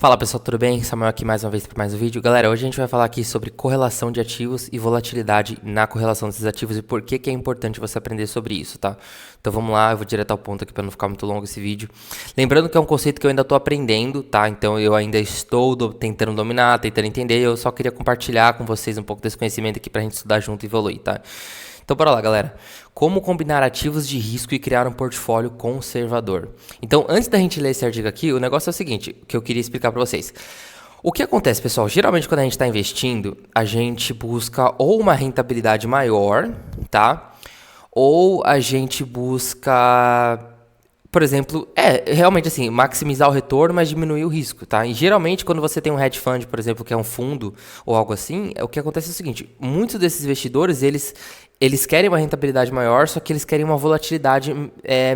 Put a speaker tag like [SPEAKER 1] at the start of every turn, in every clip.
[SPEAKER 1] Fala pessoal, tudo bem? Samuel aqui mais uma vez para mais um vídeo. Galera, hoje a gente vai falar aqui sobre correlação de ativos e volatilidade na correlação desses ativos e por que é importante você aprender sobre isso, tá? Então vamos lá, eu vou direto ao ponto aqui para não ficar muito longo esse vídeo. Lembrando que é um conceito que eu ainda estou aprendendo, tá? Então eu ainda estou tentando dominar, tentando entender, eu só queria compartilhar com vocês um pouco desse conhecimento aqui pra gente estudar junto e evoluir, tá? Então bora lá, galera. Como combinar ativos de risco e criar um portfólio conservador? Então, antes da gente ler esse artigo aqui, o negócio é o seguinte, que eu queria explicar para vocês. O que acontece, pessoal? Geralmente, quando a gente está investindo, a gente busca ou uma rentabilidade maior, tá? Ou a gente busca, por exemplo, realmente assim, maximizar o retorno, mas diminuir o risco, tá? E geralmente quando você tem um hedge fund, por exemplo, que é um fundo ou algo assim, o que acontece é o seguinte, muitos desses investidores, eles querem uma rentabilidade maior, só que eles querem uma volatilidade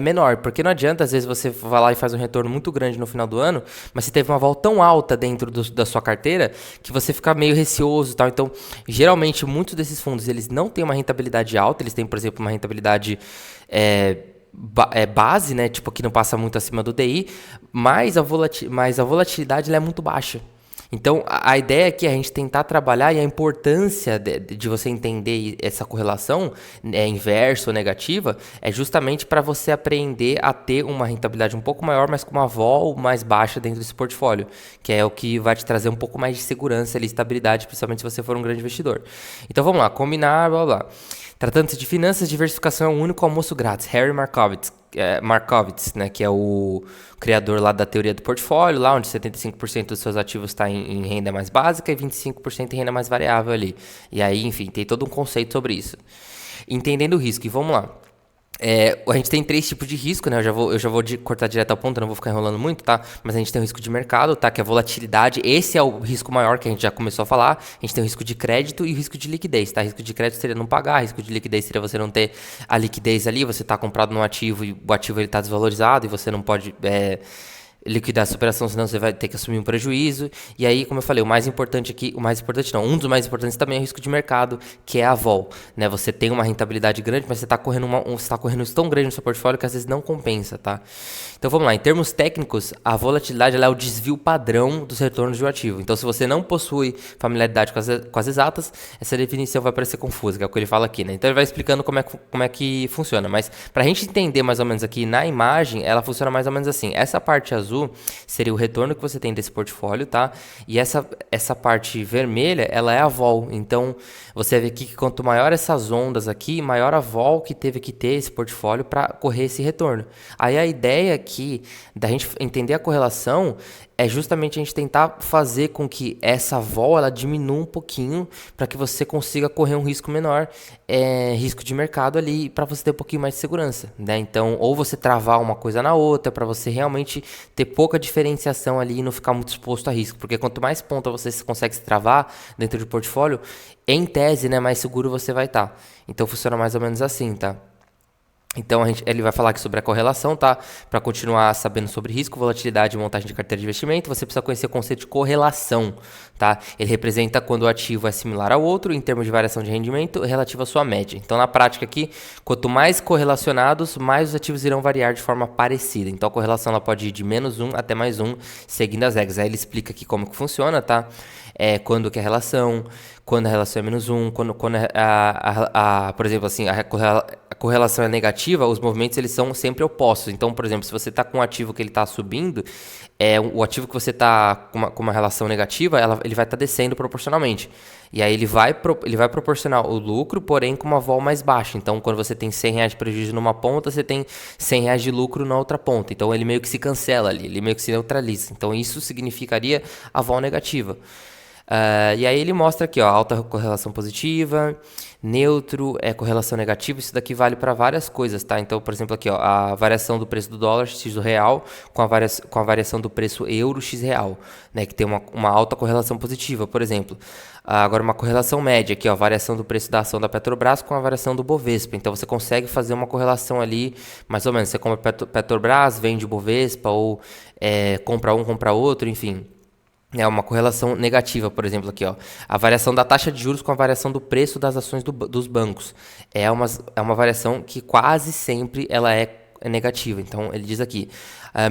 [SPEAKER 1] menor, porque não adianta, às vezes, você vai lá e faz um retorno muito grande no final do ano, mas você teve uma vol tão alta dentro da sua carteira, que você fica meio receoso e tal. Então, geralmente, muitos desses fundos, eles não têm uma rentabilidade alta, eles têm, por exemplo, uma rentabilidade base, né? Tipo, que não passa muito acima do DI, mas a volatilidade ela é muito baixa. Então, a ideia aqui é a gente tentar trabalhar e a importância de você entender essa correlação inversa ou negativa é justamente para você aprender a ter uma rentabilidade um pouco maior, mas com uma vol mais baixa dentro desse portfólio, que é o que vai te trazer um pouco mais de segurança e estabilidade, principalmente se você for um grande investidor. Então, vamos lá, combinar, blá, blá. Tratando-se de finanças, diversificação é o único almoço grátis. Harry Markowitz, né, que é o criador lá da teoria do portfólio, lá onde 75% dos seus ativos está em renda mais básica e 25% em renda mais variável ali. E aí, enfim, tem todo um conceito sobre isso. Entendendo o risco, e vamos lá. A gente tem 3 tipos de risco, né? Eu já vou cortar direto ao ponto, não vou ficar enrolando muito, tá? Mas a gente tem o risco de mercado, tá? Que é a volatilidade. Esse é o risco maior que a gente já começou a falar. A gente tem o risco de crédito e o risco de liquidez, tá? Risco de crédito seria não pagar, risco de liquidez seria você não ter a liquidez ali, você tá comprado num ativo e o ativo ele tá desvalorizado e você não pode liquidar essa operação, senão você vai ter que assumir um prejuízo. E aí, como eu falei, o mais importante aqui, um dos mais importantes também é o risco de mercado, que é a vol, né? Você tem uma rentabilidade grande, mas você está correndo isso tão grande no seu portfólio que às vezes não compensa, tá? Então vamos lá, em termos técnicos, a volatilidade ela é o desvio padrão dos retornos de um ativo. Então, se você não possui familiaridade com as exatas, essa definição vai parecer confusa, que é o que ele fala aqui, né? Então ele vai explicando como é que funciona. Mas para a gente entender mais ou menos aqui na imagem, ela funciona mais ou menos assim. Essa parte azul seria o retorno que você tem desse portfólio, tá? E essa parte vermelha, ela é a vol. Então, você vê aqui que quanto maior essas ondas aqui, maior a vol que teve que ter esse portfólio para correr esse retorno. Aí a ideia aqui da gente entender a correlação é justamente a gente tentar fazer com que essa vol ela diminua um pouquinho para que você consiga correr um risco menor, risco de mercado ali, para você ter um pouquinho mais de segurança, né? Então, ou você travar uma coisa na outra, para você realmente ter pouca diferenciação ali e não ficar muito exposto a risco, porque quanto mais ponta você consegue se travar dentro do portfólio, em tese, né, mais seguro você vai estar. Então, funciona mais ou menos assim, tá? Então, ele vai falar aqui sobre a correlação, tá? Para continuar sabendo sobre risco, volatilidade e montagem de carteira de investimento, você precisa conhecer o conceito de correlação, tá? Ele representa quando o ativo é similar ao outro em termos de variação de rendimento relativo à sua média. Então, na prática aqui, quanto mais correlacionados, mais os ativos irão variar de forma parecida. Então, a correlação ela pode ir de -1 até +1, seguindo as regras. Aí ele explica aqui como que funciona, tá? Quando que é a relação, quando a relação é -1, quando por exemplo, assim, a correlação é negativa, os movimentos eles são sempre opostos. Então, por exemplo, se você está com um ativo que ele está subindo, o ativo que você está com uma relação negativa, ele vai estar descendo proporcionalmente. E aí ele vai proporcionar o lucro, porém com uma vol mais baixa. Então, quando você tem R$100 de prejuízo numa ponta, você tem R$100 de lucro na outra ponta. Então, ele meio que se cancela ali, ele meio que se neutraliza. Então, isso significaria a vol negativa. E aí ele mostra aqui, ó, alta correlação positiva, neutro, correlação negativa. Isso daqui vale para várias coisas, tá? Então, por exemplo, aqui, ó, a variação do preço do dólar x do real com a variação do preço euro x real, né? Que tem uma alta correlação positiva, por exemplo. Agora, uma correlação média aqui, ó, variação do preço da ação da Petrobras com a variação do Bovespa. Então, você consegue fazer uma correlação ali, mais ou menos. Você compra Petrobras, vende o Bovespa ou compra um, compra outro, enfim. É uma correlação negativa, por exemplo, aqui, ó. A variação da taxa de juros com a variação do preço das ações dos bancos. É uma variação que quase sempre ela é é negativa. Então, ele diz aqui,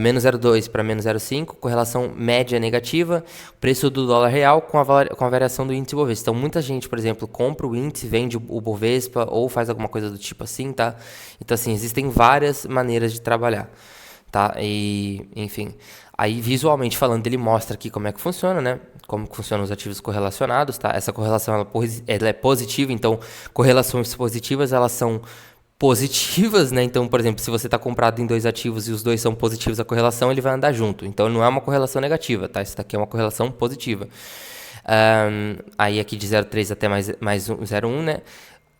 [SPEAKER 1] menos 0,2 para menos 0,5, correlação média negativa, preço do dólar real com a variação do índice Bovespa. Então, muita gente, por exemplo, compra o índice, vende o Bovespa ou faz alguma coisa do tipo assim, tá? Então, assim, existem várias maneiras de trabalhar, tá? E, enfim, aí visualmente falando, ele mostra aqui como é que funciona, né? Como funcionam os ativos correlacionados, tá? Essa correlação ela é positiva, então correlações positivas elas são positivas, né? Então, por exemplo, se você está comprado em dois ativos e os dois são positivos, a correlação ele vai andar junto. Então, não é uma correlação negativa, tá? Isso daqui é uma correlação positiva. Aí aqui de 0,3 até mais 0,1, né?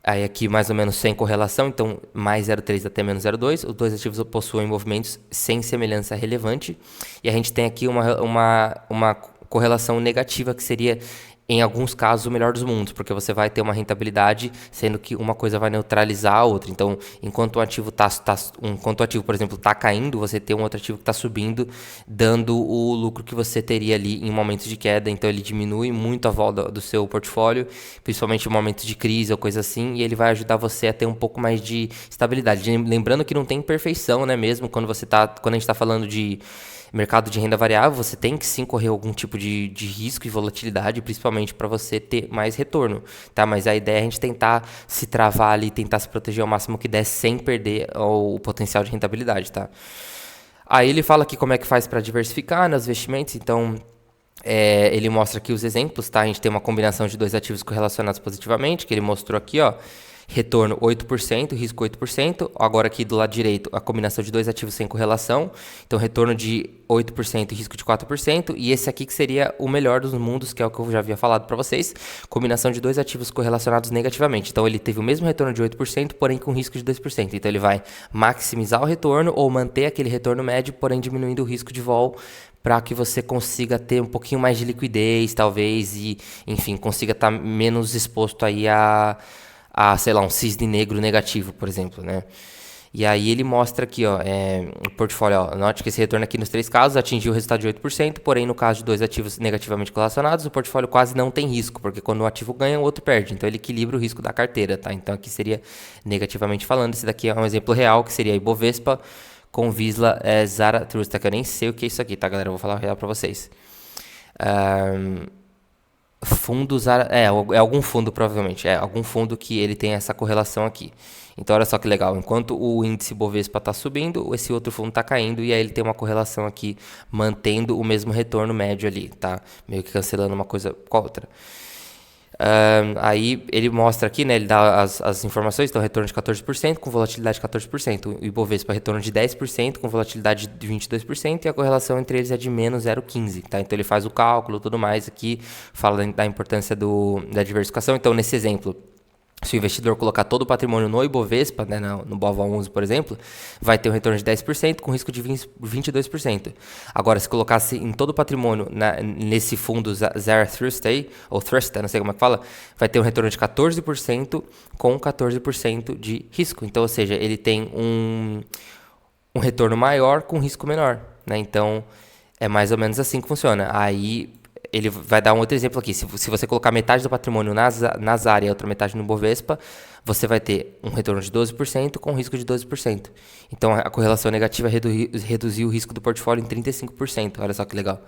[SPEAKER 1] Aí aqui mais ou menos sem correlação, então mais 0,3 até menos 0,2. Os dois ativos possuem movimentos sem semelhança relevante. E a gente tem aqui uma correlação negativa, que seria, em alguns casos, o melhor dos mundos, porque você vai ter uma rentabilidade, sendo que uma coisa vai neutralizar a outra. Então, enquanto o ativo, por exemplo, está caindo, você tem um outro ativo que está subindo, dando o lucro que você teria ali em momentos de queda. Então, ele diminui muito a volta do seu portfólio, principalmente em momentos de crise ou coisa assim, e ele vai ajudar você a ter um pouco mais de estabilidade. Lembrando que não tem perfeição, né? Mesmo quando a gente está falando de mercado de renda variável, você tem que sim correr algum tipo de risco e volatilidade, principalmente para você ter mais retorno, tá? Mas a ideia é a gente tentar se travar ali, tentar se proteger ao máximo que der, sem perder o potencial de rentabilidade, tá? Aí ele fala aqui como é que faz para diversificar nos investimentos. Então, ele mostra aqui os exemplos, tá? A gente tem uma combinação de dois ativos correlacionados positivamente, que ele mostrou aqui, ó. Retorno 8%, risco 8%. Agora aqui do lado direito, a combinação de dois ativos sem correlação. Então, retorno de 8% e risco de 4%. E esse aqui que seria o melhor dos mundos, que é o que eu já havia falado para vocês. Combinação de dois ativos correlacionados negativamente. Então, ele teve o mesmo retorno de 8%, porém com risco de 2%. Então, ele vai maximizar o retorno ou manter aquele retorno médio, porém diminuindo o risco de vol, para que você consiga ter um pouquinho mais de liquidez, talvez, e, enfim, consiga estar menos exposto aí sei lá, um cisne negro negativo, por exemplo, né? E aí ele mostra aqui, ó, o portfólio, ó, note que esse retorno aqui nos três casos atingiu o resultado de 8%, porém no caso de dois ativos negativamente correlacionados, o portfólio quase não tem risco, porque quando um ativo ganha, o outro perde, então ele equilibra o risco da carteira, tá? Então aqui seria negativamente falando, esse daqui é um exemplo real, que seria a Ibovespa com Visla Zarathustra, que eu nem sei o que é isso aqui, tá, galera? Eu vou falar real para vocês. Fundos, é algum fundo, provavelmente, algum fundo que ele tem essa correlação aqui. Então olha só que legal, enquanto o índice Bovespa está subindo, esse outro fundo está caindo, e aí ele tem uma correlação aqui mantendo o mesmo retorno médio ali, tá? Meio que cancelando uma coisa com a outra. Aí ele mostra aqui, né, ele dá as informações, então retorno de 14% com volatilidade de 14%, o Ibovespa retorno de 10% com volatilidade de 22%, e a correlação entre eles é de menos 0,15, tá? Então ele faz o cálculo, tudo mais aqui, fala da importância da diversificação. Então nesse exemplo, se o investidor colocar todo o patrimônio no Ibovespa, né, no BOVA11, por exemplo, vai ter um retorno de 10% com risco de 22%. Agora, se colocasse em todo o patrimônio nesse fundo Zarathustra, ou Thrusta, não sei como é que fala, vai ter um retorno de 14% com 14% de risco. Então, ou seja, ele tem um retorno maior com risco menor, né? Então, é mais ou menos assim que funciona. Aí ele vai dar um outro exemplo aqui. Se você colocar metade do patrimônio na Zara e a outra metade no Bovespa, você vai ter um retorno de 12% com risco de 12%. Então, a correlação negativa é reduzir o risco do portfólio em 35%. Olha só que legal,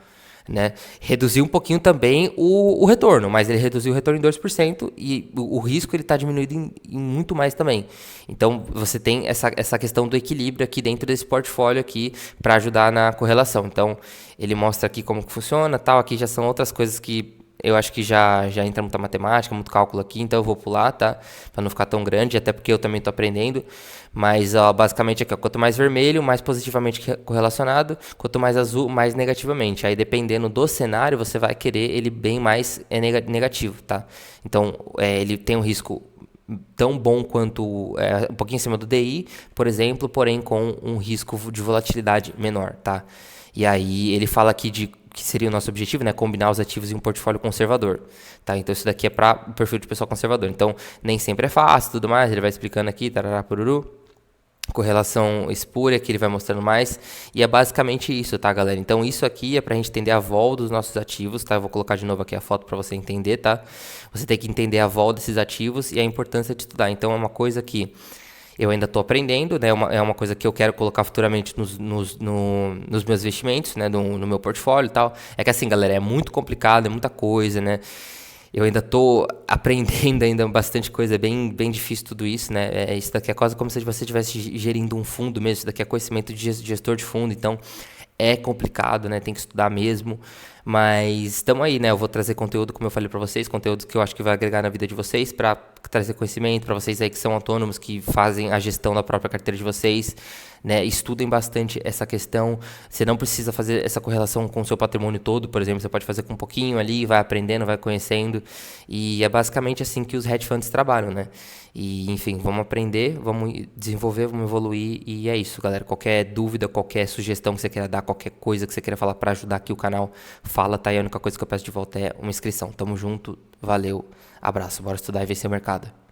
[SPEAKER 1] né? Reduziu um pouquinho também o retorno, mas ele reduziu o retorno em 2% e o risco está diminuído em muito mais também. Então, você tem essa questão do equilíbrio aqui dentro desse portfólio aqui para ajudar na correlação. Então, ele mostra aqui como que funciona, tal. Aqui já são outras coisas que eu acho que já entra muita matemática, muito cálculo aqui, então eu vou pular, tá? Para não ficar tão grande, até porque eu também estou aprendendo. Mas, ó, basicamente aqui, ó, quanto mais vermelho, mais positivamente correlacionado, quanto mais azul, mais negativamente. Aí, dependendo do cenário, você vai querer ele bem mais negativo, tá? Então, ele tem um risco tão bom quanto um pouquinho acima do DI, por exemplo, porém com um risco de volatilidade menor, tá? E aí ele fala aqui que seria o nosso objetivo, né? Combinar os ativos em um portfólio conservador, tá? Então isso daqui é para o perfil de pessoal conservador. Então nem sempre é fácil, tudo mais. Ele vai explicando aqui, tarará, pururu. Correlação espúria, que ele vai mostrando mais. E é basicamente isso, tá, galera? Então isso aqui é pra gente entender a vol dos nossos ativos, tá? Eu vou colocar de novo aqui a foto para você entender, tá? Você tem que entender a vol desses ativos e a importância de estudar. Então é uma coisa que Eu ainda estou aprendendo, né? É uma coisa que eu quero colocar futuramente nos meus investimentos, né? No meu portfólio e tal. É que assim, galera, é muito complicado, é muita coisa, né? Eu ainda estou aprendendo ainda bastante coisa, é bem difícil tudo isso, né? Isso daqui é quase como se você estivesse gerindo um fundo mesmo, isso daqui é conhecimento de gestor de fundo, então é complicado, né? Tem que estudar mesmo, mas estamos aí, né? Eu vou trazer conteúdo, como eu falei para vocês, conteúdo que eu acho que vai agregar na vida de vocês, para trazer conhecimento para vocês aí que são autônomos, que fazem a gestão da própria carteira de vocês, né? Estudem bastante essa questão. Você não precisa fazer essa correlação com o seu patrimônio todo, por exemplo, você pode fazer com um pouquinho ali, vai aprendendo, vai conhecendo, e é basicamente assim que os hedge funds trabalham, né? E, enfim, vamos aprender, vamos desenvolver, vamos evoluir, e é isso, galera. Qualquer dúvida, qualquer sugestão que você queira dar, qualquer coisa que você queira falar para ajudar aqui o canal, fala, tá? E a única coisa que eu peço de volta é uma inscrição. Tamo junto, valeu, abraço, bora estudar e vencer o mercado.